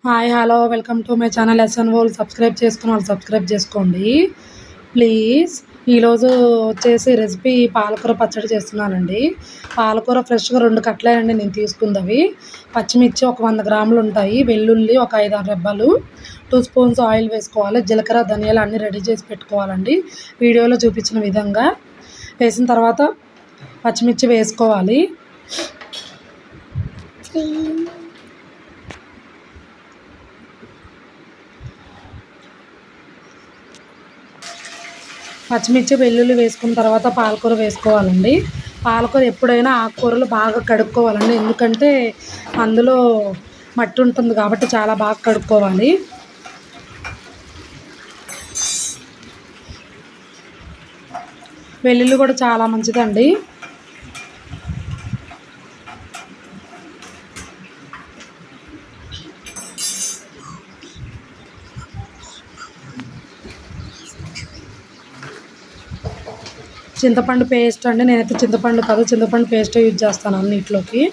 Hi hello welcome to my channel SN world. Subscribe చేసుకున్న వాళ్ళు subscribe చేసుకోండి please. ఈరోజు వచ్చేసి రెసిపీ పాలకూర పచ్చడి చేస్తున్నానండి. పాలకూర ఫ్రెష్గా 2 కట్టలేనండి నేను తీసుకుందవి. పచ్చిమిర్చి ఒక 100 గ్రాములు ఉంటాయి, వెల్లుల్లి ఒక 5-6 రెబ్బలు, 2 స్పూన్స్ ఆయిల్ వేసుకోవాలి, జీలకర్ర ధనియాలు అన్నీ రెడీ చేసి పెట్టుకోవాలండి వీడియోలో చూపించిన విధంగా. వేసిన తర్వాత పచ్చిమిర్చి వేసుకోవాలి. పచ్చిమిర్చి వెల్లుల్లి వేసుకున్న తర్వాత పాలకూర వేసుకోవాలండి. పాలకూర ఎప్పుడైనా ఆకుకూరలు బాగా కడుక్కోవాలండి, ఎందుకంటే అందులో మట్టి ఉంటుంది కాబట్టి చాలా బాగా కడుక్కోవాలి. వెల్లుల్లి కూడా చాలా మంచిదండి. చింతపండు పేస్ట్ అండి, నేనైతే చింతపండు కాదు చింతపండు పేస్ట్ యూజ్ చేస్తాను అన్నిట్లోకి.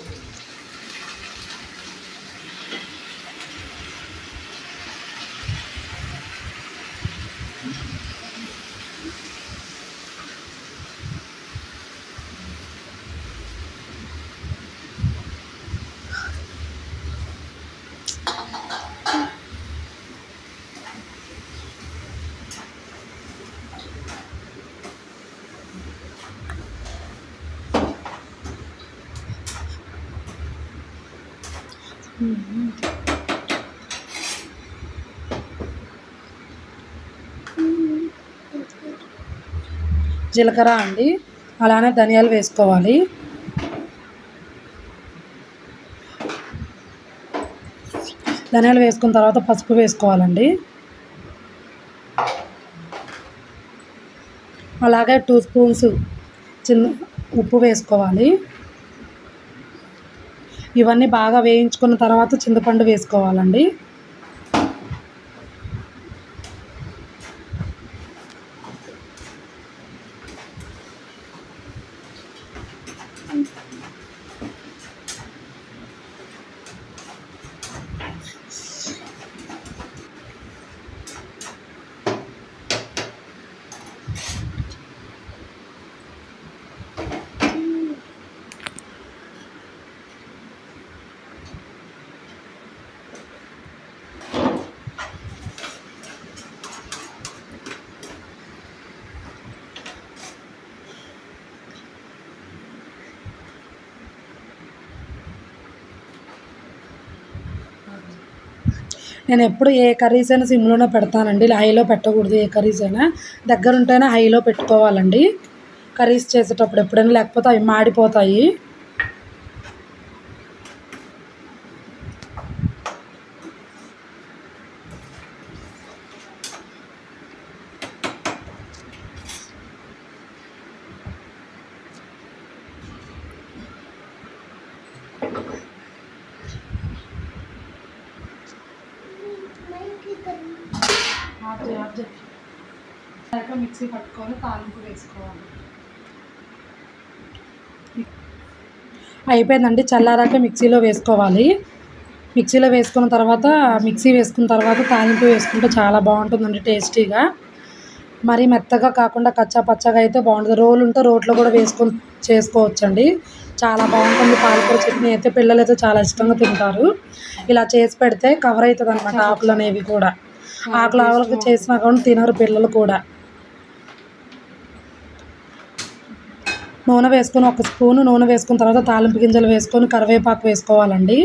జీలకర్ర అండి, అలానే ధనియాలు వేసుకోవాలి. ధనియాలు వేసుకున్న తర్వాత పసుపు వేసుకోవాలండి. అలాగే 2 స్పూన్స్ ఉప్పు వేసుకోవాలి. ఇవన్నీ బాగా వేయించుకున్న తర్వాత చింతపండు వేసుకోవాలండి. నేను ఎప్పుడు ఏ కర్రీస్ అయినా సిమ్లోనే పెడతానండి, హైలో పెట్టకూడదు. ఏ కర్రీస్ అయినా దగ్గర ఉంటేనే హైలో పెట్టుకోవాలండి కర్రీస్ చేసేటప్పుడు ఎప్పుడైనా, లేకపోతే అవి మాడిపోతాయి. మిక్సీ పట్టుకొని తాలింపు వేసుకోవాలి. అయిపోయిందండి, చల్లారాక మిక్సీలో వేసుకోవాలి. మిక్సీలో వేసుకున్న తర్వాత తాలింపు వేసుకుంటే చాలా బాగుంటుందండి టేస్టీగా. మరీ మెత్తగా కాకుండా కచ్చా పచ్చగా అయితే బాగుంటుంది. రోలు ఉంటే రోట్లో కూడా వేసుకొని చేసుకోవచ్చండి, చాలా బాగుంటుంది. పాలకూర చట్నీ అయితే పిల్లలు అయితే చాలా ఇష్టంగా తింటారు. ఇలా చేసి పెడితే కవర్ అవుతుంది అన్నమాట ఆకులు అనేవి కూడా. ఆకులు చేసినా కూడా తినరు పిల్లలు కూడా. నూనె వేసుకొని 1 స్పూను నూనె వేసుకున్న తర్వాత తాలింపు గింజలు వేసుకొని కరివేపాకు వేసుకోవాలండి.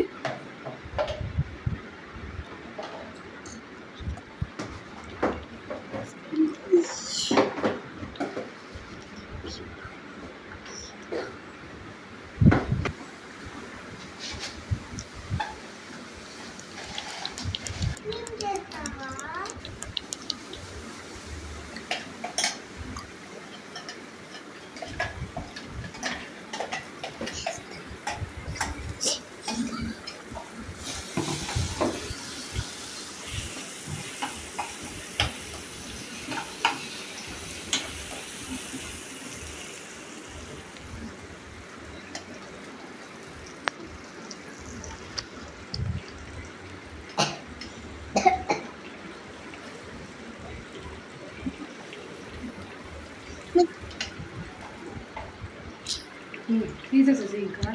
తీసేసేసి ఇంకా